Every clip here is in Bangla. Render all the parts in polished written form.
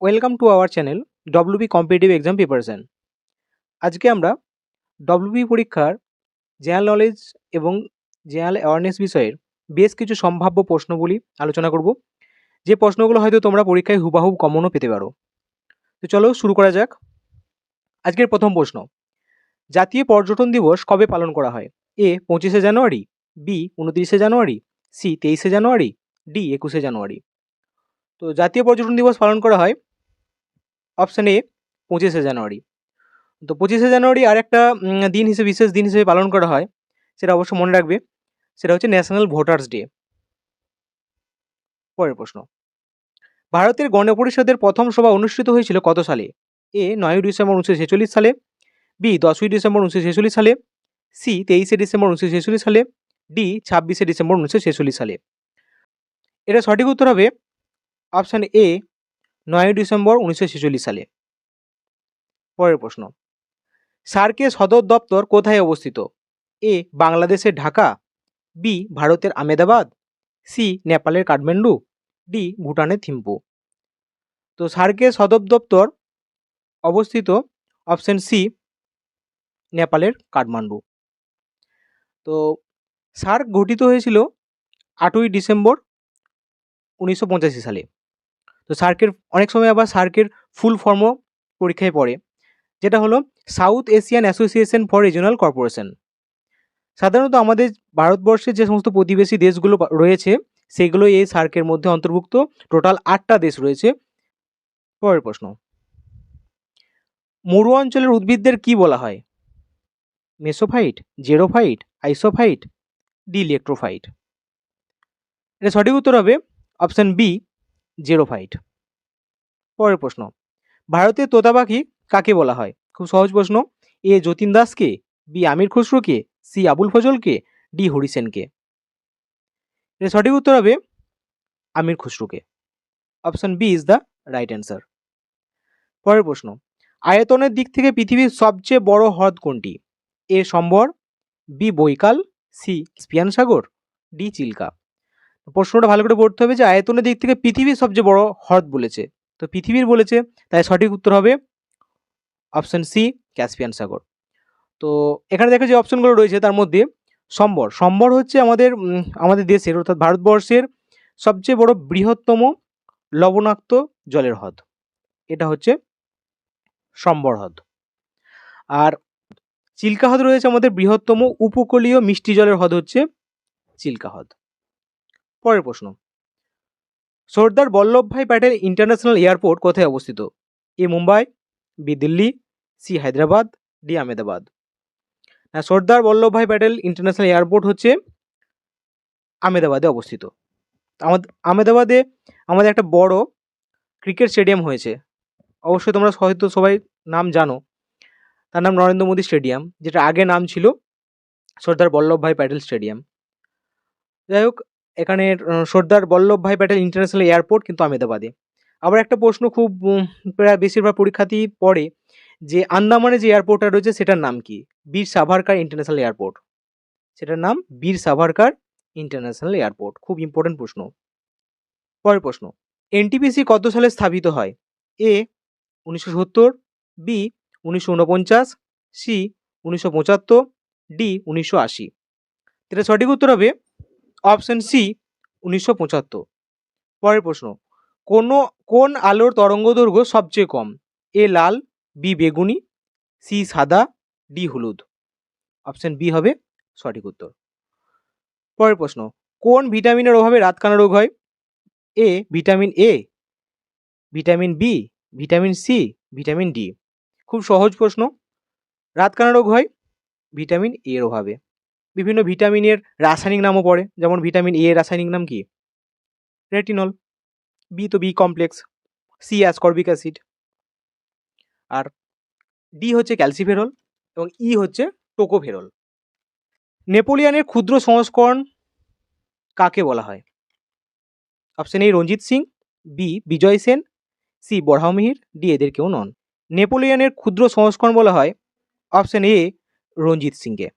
Welcome to our channel WB competitive exam preparation. আজকে আমরা ডব্লিউবি পরীক্ষার জেনারেল নলেজ এবং জেনারেল অ্যাওয়ারনেস বিষয়ের বেশ কিছু সম্ভাব্য প্রশ্নগুলি আলোচনা করব, যে প্রশ্নগুলো হয়তো তোমরা পরীক্ষায় হুবাহুব কমনও পেতে পারো। তো চলো শুরু করা যাক। আজকের প্রথম প্রশ্ন, জাতীয় পর্যটন দিবস কবে পালন করা হয়? এ 25শে জানুয়ারি, বি 29শে জানুয়ারি, সি 23শে জানুয়ারি, ডি 21শে জানুয়ারি। তো জাতীয় পর্যটন দিবস পালন করা হয় অপশান এ 25শে জানুয়ারি। তো 25শে জানুয়ারি আর একটা দিন হিসেবে, বিশেষ দিন হিসেবে পালন করা হয়, সেটা অবশ্য মনে রাখবে, সেটা হচ্ছে ন্যাশনাল ভোটার্স ডে। পরের প্রশ্ন, ভারতের গণপরিষদের প্রথম সভা অনুষ্ঠিত হয়েছিল কত সালে? এ 9ই ডিসেম্বর 1946 সালে, বি 10ই ডিসেম্বর 1946 সালে, সি 23শে ডিসেম্বর 1946 সালে, ডি 26শে ডিসেম্বর 1946 সালে। এটা সঠিক উত্তর হবে অপশান এ 9ই ডিসেম্বর 1946 সালে। পরের প্রশ্ন, সার্কের সদর দপ্তর কোথায় অবস্থিত? এ বাংলাদেশের ঢাকা, বি ভারতের আমেদাবাদ, সি নেপালের কাঠমান্ডু, ডি ভুটানের থিম্পু। তো সার্কের সদর দপ্তর অবস্থিত অপশন সি নেপালের কাঠমান্ডু। তো সার্ক গঠিত হয়েছিল 8ই ডিসেম্বর 1985 সালে। তো সার্কের অনেক সময় আবার সার্কের ফুল ফর্মও পরীক্ষায় পড়ে, যেটা হলো south Asian association for regional corporation. সাধারণত আমাদের ভারতবর্ষের যে সমস্ত প্রতিবেশী দেশগুলো রয়েছে সেগুলো এই সার্কের মধ্যে অন্তর্ভুক্ত। টোটাল 8টা দেশ রয়েছে। পরের প্রশ্ন, মরু অঞ্চলের উদ্ভিদদের কি বলা হয়? Mesophyte, xerophyte, isophyte, D electrophyte. এটা সঠিক উত্তর হবে অপশন বি জেরোফাইট। পরের প্রশ্ন, ভারতের তোতা পাখি কাকে বলা হয়? খুব সহজ প্রশ্ন। এ যতীন দাসকে, বি আমির খসরুকে, সি আবুল ফজলকে, ডি হরি সেনকে। এটা সঠিক উত্তর হবে আমির খসরুকে। Option B is the right answer. পরের প্রশ্ন, আয়তনের দিক থেকে পৃথিবীর সবচেয়ে বড় হ্রদ কোনটি? এ সম্বর, বি বৈকাল, সি স্পিয়ান সাগর, ডি চিল্কা। প্রশ্নটা ভালো করে পড়তে হবে যে আয়তনের দিক থেকে পৃথিবীর সবচেয়ে বড় হ্রদ বলেছে, তো পৃথিবীর বলেছে, তাই সঠিক উত্তর হবে অপশন সি ক্যাসপিয়ান সাগর। তো এখানে দেখা যে অপশনগুলো রয়েছে তার মধ্যে সম্বর হচ্ছে আমাদের দেশের অর্থাৎ ভারতবর্ষের সবচেয়ে বড় বৃহত্তম লবণাক্ত জলের হ্রদ, এটা হচ্ছে সম্বর হ্রদ। আর চিল্কা হ্রদ রয়েছে আমাদের বৃহত্তম উপকূলীয় মিষ্টি জলের হ্রদ হচ্ছে চিল্কা হ্রদ। পরের প্রশ্ন, সর্দার বল্লভভাই প্যাটেল ইন্টারন্যাশনাল এয়ারপোর্ট কোথায় অবস্থিত? A Mumbai, B Delhi, C Hyderabad, D Ahmedabad. Sardar Vallabhbhai Patel international airport হচ্ছে আহমেদাবাদে অবস্থিত। আহমেদাবাদে আমাদের একটা বড় ক্রিকেট স্টেডিয়াম হয়েছে, অবশ্যই তোমরা হয়তো সবাই নাম জানো, তার নাম নরেন্দ্র মোদী স্টেডিয়াম, যেটা আগে নাম ছিল সর্দার বল্লভভাই প্যাটেল স্টেডিয়াম। যাই হোক, এখানে সর্দার বল্লভভাই প্যাটেল ইন্টারন্যাশনাল এয়ারপোর্ট কিন্তু আহমেদাবাদে। আবার একটা প্রশ্ন খুব প্রায় বেশিরভাগ পরীক্ষাতেই পড়ে, যে আন্দামানে যে এয়ারপোর্টটা রয়েছে সেটার নাম কি? বীর সাভারকার ইন্টারন্যাশনাল এয়ারপোর্ট, সেটার নাম বীর সাভারকার ইন্টারন্যাশনাল এয়ারপোর্ট। খুব ইম্পর্টেন্ট প্রশ্ন। পরের প্রশ্ন, এনটিপিসি কত সালে স্থাপিত হয়? এ 1970, বি 1949, সি 1975, ডি 1980। এটা সঠিক উত্তর হবে অপশন সি 1975। পরের প্রশ্ন, কোন আলোর তরঙ্গদৈর্ঘ্য সবচেয়ে কম? এ লাল, বি বেগুনি, সি সাদা, ডি হলুদ। অপশন বি হবে সঠিক উত্তর। পরের প্রশ্ন, কোন ভিটামিনের অভাবে রাতকানা রোগ হয়? A vitamin A, vitamin B, vitamin C, vitamin D. খুব সহজ প্রশ্ন। রাতকানা রোগ হয় ভিটামিন এ এর অভাবে। বিভিন্ন ভিটামিনের রাসায়নিক নামও পড়ে, যেমন ভিটামিন এ এর রাসায়নিক নাম কি? রেটিনল। বি তো B complex, C ascorbic acid, আর ডি হচ্ছে ক্যালসিফেরল, এবং ই হচ্ছে টোকোফেরল। নেপোলিয়নের ক্ষুদ্র সংস্করণ কাকে বলা হয়? Option A Ranjit Singh, B Bijay Sen, C Varahamihir, D এদের কেউ নন। নেপোলিয়নের ক্ষুদ্র সংস্করণ বলা হয় অপশন এ রঞ্জিত সিংকে।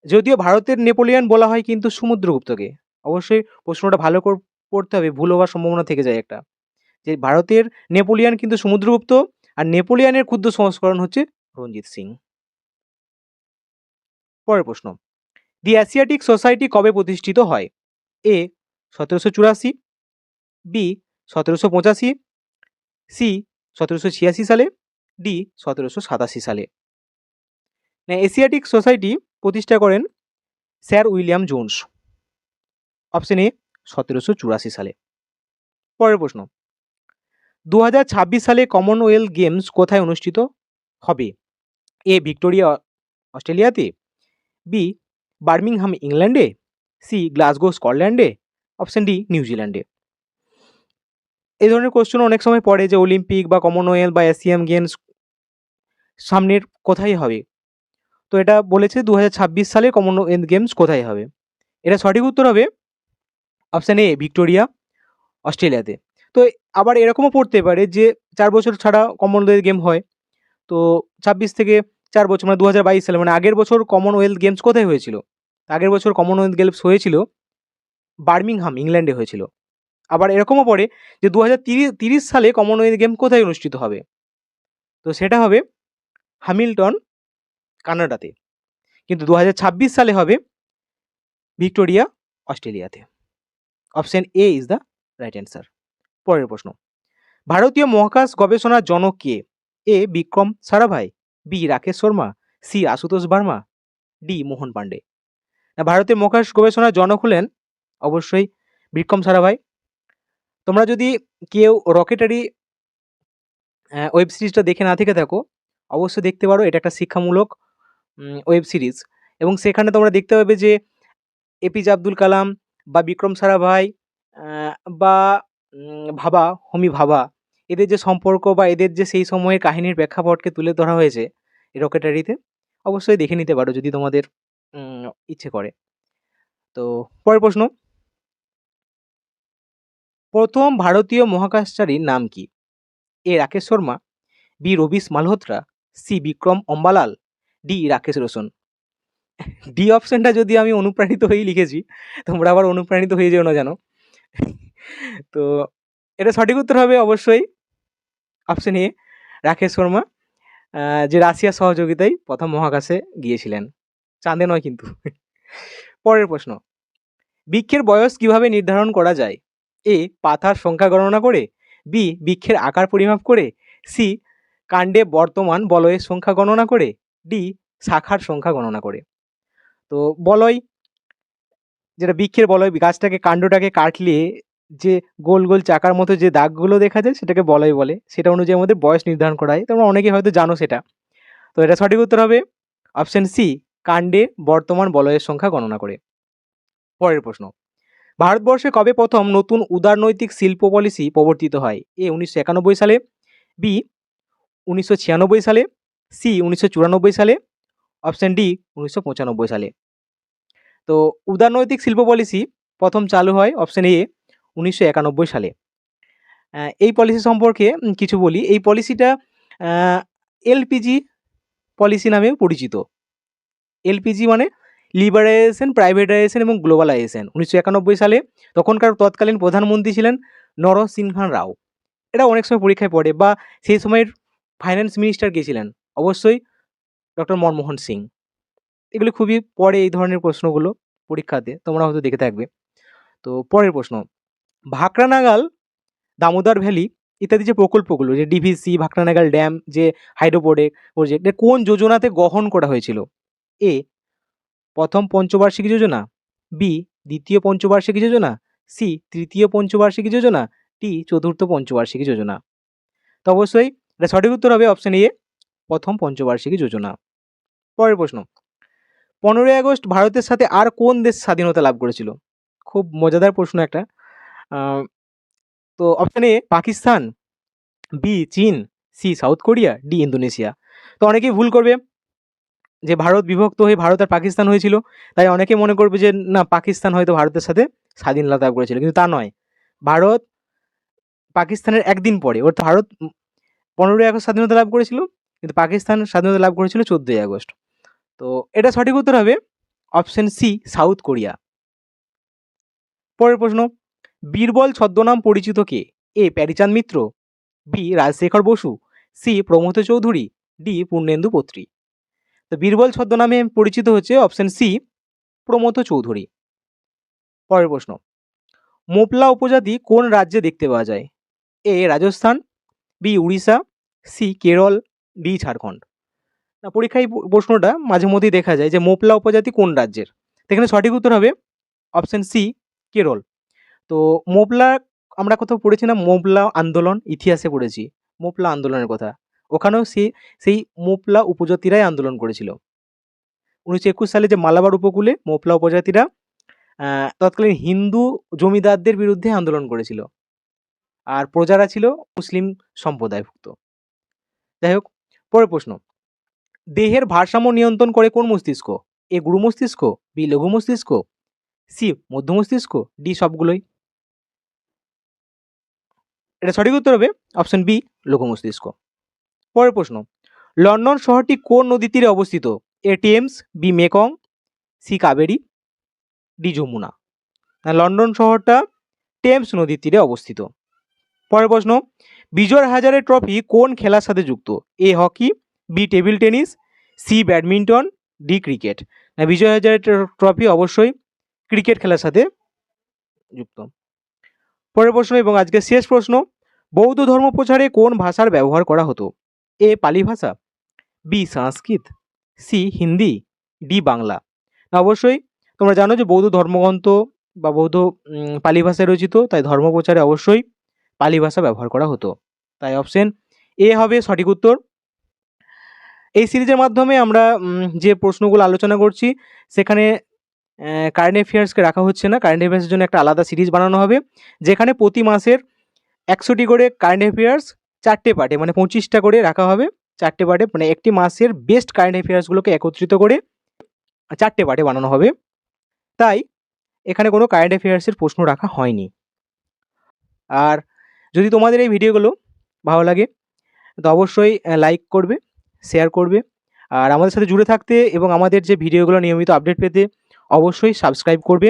যদিও ভারতের নেপোলিয়ন বলা হয় কিন্তু সমুদ্রগুপ্তকে। অবশ্যই প্রশ্নটা ভালো করে পড়তে হবে, ভুল হওয়ার সম্ভাবনা থেকে যায় একটা। যে ভারতের নেপোলিয়ান কিন্তু সমুদ্রগুপ্ত, আর নেপোলিয়ানের ক্ষুদ্র সংস্করণ হচ্ছে রঞ্জিত সিং। পরের প্রশ্ন, দি অ্যাসিয়াটিক সোসাইটি কবে প্রতিষ্ঠিত হয়? এ 1784, বি 1785, সি 1786 সালে, ডি 1787 সালে। এশিয়াটিক সোসাইটি প্রতিষ্ঠা করেন sir William Jones. Option A 1784 সালে। পরের প্রশ্ন, 2026 সালে কমনওয়েলথ গেমস কোথায় অনুষ্ঠিত হবে? এ ভিক্টোরিয়া অস্ট্রেলিয়াতে, বি বার্মিংহাম ইংল্যান্ডে, সি গ্লাসগো স্কটল্যান্ডে, অপশন ডি নিউজিল্যান্ডে। এই ধরনের কোশ্চেন অনেক সময় পড়ে যে অলিম্পিক বা কমনওয়েলথ বা এশিয়ান গেমস সামনের কোথায় হবে। তো এটা বলেছে 2026 সালে কমনওয়েলথ গেমস কোথায় হবে। এটা সঠিক উত্তর হবে অপশান এ ভিক্টোরিয়া অস্ট্রেলিয়াতে। তো আবার এরকমও পড়তে পারে যে 4 বছর ছাড়া কমনওয়েলথ গেম হয়, তো 26 থেকে 4 বছর মানে 2022 সালে, মানে আগের বছর কমনওয়েলথ গেমস কোথায় হয়েছিল? আগের বছর কমনওয়েলথ গেমস হয়েছিল বার্মিংহাম ইংল্যান্ডে হয়েছিল। আবার এরকমও পড়ে যে 2030 সালে কমনওয়েলথ গেম কোথায় অনুষ্ঠিত হবে? তো সেটা হবে হ্যামিল্টন কানাডাতে, কিন্তু 2026 সালে হবে ভিক্টোরিয়া অস্ট্রেলিয়াতে। Option A is the right answer. পরের প্রশ্ন, ভারতীয় মহাকাশ গবেষণার জনক কে? A Vikram Sarabhai, B Rakesh Sharma, C Ashutosh Barma, D Mohan Pande. ভারতের মহাকাশ গবেষণার জনক হলেন অবশ্যই বিক্রম সারাভাই। তোমরা যদি কেউ রকেটারি ওয়েব সিরিজটা দেখে না থেকে থাকো, অবশ্যই দেখতে পারো। এটা একটা শিক্ষামূলক ওয়েব সিরিজ, এবং সেখানে তোমরা দেখতে পাবে যে এপিজে আব্দুল কালাম বা বিক্রম সারাভাই বা হোমি ভাবা, এদের যে সম্পর্ক বা এদের যে সেই সময়ের কাহিনীর প্রেক্ষাপটকে তুলে ধরা হয়েছে এই রকেটারিতে, অবশ্যই দেখে নিতে পারো যদি তোমাদের ইচ্ছে করে। তো পরের প্রশ্ন, প্রথম ভারতীয় মহাকাশচারীর নাম কি? A Rakesh Sharma, B Ravish Malhotra, C Vikram Ambalal, D Rakesh Roshan. D অপশনটা যদি আমি অনুপ্রাণিত হয়েই লিখেছি, তোমরা আবার অনুপ্রাণিত হয়ে যেও না জানো। তো এটা সঠিক উত্তর হবে অবশ্যই অপশন এ রাকেশ শর্মা, যে রাশিয়ার সহযোগিতায় প্রথম মহাকাশে গিয়েছিলেন, চাঁদে নয় কিন্তু। পরের প্রশ্ন, বৃক্ষের বয়স কিভাবে নির্ধারণ করা যায়? এ পাতার সংখ্যা গণনা করে, বি বৃক্ষের আকার পরিমাপ করে, সি কাণ্ডে বর্তমান বলয়ের সংখ্যা গণনা করে, ডি শাখার সংখ্যা গণনা করে। তো বলয়, যেটা বৃক্ষের বলয়, গাছটাকে কাণ্ডটাকে কাটলে যে গোল গোল চাকার মতো যে দাগগুলো দেখা যায় সেটাকে বলয় বলে, সেটা অনুযায়ী আমাদের বয়স নির্ধারণ করা হয়। তোমরা অনেকে হয়তো জানো সেটা। তো এটা সঠিক উত্তর হবে অপশন সি, কাণ্ডে বর্তমান বলয়ের সংখ্যা গণনা করে। পরের প্রশ্ন, ভারতবর্ষে কবে প্রথম নতুন উদারনৈতিক শিল্প পলিসি প্রবর্তিত হয়? এ 1991 সালে, বি 1996 সালে, সি 1994 সালে, অপশন ডি 1995 সালে। তো উদারনৈতিক শিল্প পলিসি প্রথম চালু হয় অপশন এ 1991 সালে। এই পলিসি সম্পর্কে কিছু বলি। এই পলিসিটা এলপিজি পলিসি নামে পরিচিত। এলপিজি মানে লিবারাইজেশন, প্রাইভেটাইজেশন এবং গ্লোবালাইজেশন। 1991 সালে তখনকার তৎকালীন প্রধানমন্ত্রী ছিলেন নরসিংহা রাও। এটা অনেক সময় পরীক্ষায় পড়ে, বা সেই সময়ের ফাইন্যান্স মিনিস্টার কে ছিলেন? অবশ্যই ডক্টর মনমোহন সিং। এগুলো খুবই পড়ে এই ধরনের প্রশ্নগুলো পরীক্ষাতে, তোমরা হয়তো দেখে থাকবে। তো পরের প্রশ্ন, ভাকরানাগাল, দামোদর ভ্যালি ইত্যাদি যে প্রকল্পগুলো, যে ডিভিসি, ভাকরানাগাল ড্যাম, যে হাইড্রো প্রজেক্ট, কোন যোজনাতে গ্রহণ করা হয়েছিল? এ প্রথম পঞ্চবার্ষিকী যোজনা, বি দ্বিতীয় পঞ্চবার্ষিকী যোজনা, সি তৃতীয় পঞ্চবার্ষিকী যোজনা, ডি চতুর্থ পঞ্চবার্ষিকী যোজনা। তো অবশ্যই এটা সঠিক উত্তর হবে অপশন এ, প্রথম পঞ্চবার্ষিকী যোজনা। পরের প্রশ্ন, 15ই আগস্ট ভারতের সাথে আর কোন দেশ স্বাধীনতা লাভ করেছিল? খুব মজাদার প্রশ্ন একটা। তো অপশন এ পাকিস্তান, বি চীন, C south Korea, D Indonesia. তো অনেকেই ভুল করবে যে ভারত বিভক্ত হয়ে ভারত আর পাকিস্তান হয়েছিল, তাই অনেকে মনে করবে যে না পাকিস্তান হয়তো ভারতের সাথে স্বাধীনতা লাভ করেছিল, কিন্তু তা নয়। ভারত পাকিস্তানের একদিন পরে, অর্থাৎ ভারত 15ই আগস্ট স্বাধীনতা লাভ করেছিল, কিন্তু পাকিস্তান স্বাধীনতা লাভ করেছিল 14ই আগস্ট। তো এটা সঠিক উত্তর হবে অপশন সি, সাউথ কোরিয়া। পরের প্রশ্ন, বীরবল ছদ্মনাম পরিচিত কে? A Pyarichand Mitra, B Rajshekhar Basu, C Pramatha Chaudhuri, D Purnendu Patri. তো বীরবল ছদ্মনামে পরিচিত হচ্ছে অপশন সি প্রমথ চৌধুরী। পরের প্রশ্ন, মোপলা উপজাতি কোন রাজ্যে দেখতে পাওয়া যায়? A Rajasthan, B Orissa, C Kerala, D Jharkhand. না, পরীক্ষায় প্রশ্নটা মাঝে মধ্যেই দেখা যায় যে মোপলা উপজাতি কোন রাজ্যের। এখানে সঠিক উত্তর হবে অপশন সি কেরল। তো মোপলা আমরা কোথাও পড়েছি না, মোপলা আন্দোলন, ইতিহাসে পড়েছি মোপলা আন্দোলনের কথা। ওখানেও সেই মোপলা উপজাতিরাই আন্দোলন করেছিল। 1921 সালে যে মালাবার উপকূলে মোপলা উপজাতিরা তৎকালীন হিন্দু জমিদারদের বিরুদ্ধে আন্দোলন করেছিল, আর প্রজারা ছিল মুসলিম সম্প্রদায়ভুক্ত। যাই হোক, পরের প্রশ্ন, দেহের ভারসাম্য নিয়ন্ত্রণ করে কোন মস্তিষ্ক? এ গুরু মস্তিষ্ক, বি লঘু মস্তিষ্ক, সি মধ্য মস্তিষ্ক, ডি সবগুলোই। এটা সঠিক উত্তর হবে অপশন বি লঘু মস্তিষ্ক। পরের প্রশ্ন, লন্ডন শহরটি কোন নদীর তীরে অবস্থিত? A Thames, B Mekong, C Kaveri, D Yamuna. London শহরটা টেমস নদীর তীরে অবস্থিত। পরের প্রশ্ন, বিজয় হাজারে ট্রফি কোন খেলার সাথে যুক্ত? A hockey, B table tennis, C badminton, D cricket. না, বিজয় হাজারে ট্রফি অবশ্যই ক্রিকেট খেলার সাথে যুক্ত। পরের প্রশ্ন এবং আজকে শেষ প্রশ্ন, বৌদ্ধ ধর্ম প্রচারে কোন ভাষার ব্যবহার করা হতো? এ পালি ভাষা, বি সংস্কৃত, সি হিন্দি, ডি বাংলা। অবশ্যই তোমরা জানো যে বৌদ্ধ ধর্মগ্রন্থ বা বৌদ্ধ পালি ভাষায় রচিত, তাই ধর্ম প্রচারে অবশ্যই পালি ভাষা ব্যবহার করা হতো। তাই অপশন এ হবে সঠিক উত্তর। এই সিরিজের মাধ্যমে আমরা যে প্রশ্নগুলো আলোচনা করছি সেখানে কারেন্ট অ্যাফেয়ার্সকে রাখা হচ্ছে না। কারেন্ট অ্যাফেয়ার্সের জন্য একটা আলাদা সিরিজ বানানো হবে, যেখানে প্রতি মাসের 100টি করে কারেন্ট অ্যাফেয়ার্স 4টে পার্টে, মানে 25টা করে রাখা হবে। 4টে পার্টে, মানে একটি মাসের বেস্ট কারেন্ট অ্যাফেয়ার্সগুলোকে একত্রিত করে 4টে পার্টে বানানো হবে। তাই এখানে কোনো কারেন্ট অ্যাফেয়ার্সের প্রশ্ন রাখা হয়নি। আর যদি তোমাদের এই ভিডিওগুলো ভালো লাগে তো অবশ্যই লাইক করবে, শেয়ার করবে, আর আমাদের সাথে জুড়ে থাকতে এবং আমাদের যে ভিডিওগুলো নিয়মিত আপডেট পেতে অবশ্যই সাবস্ক্রাইব করবে।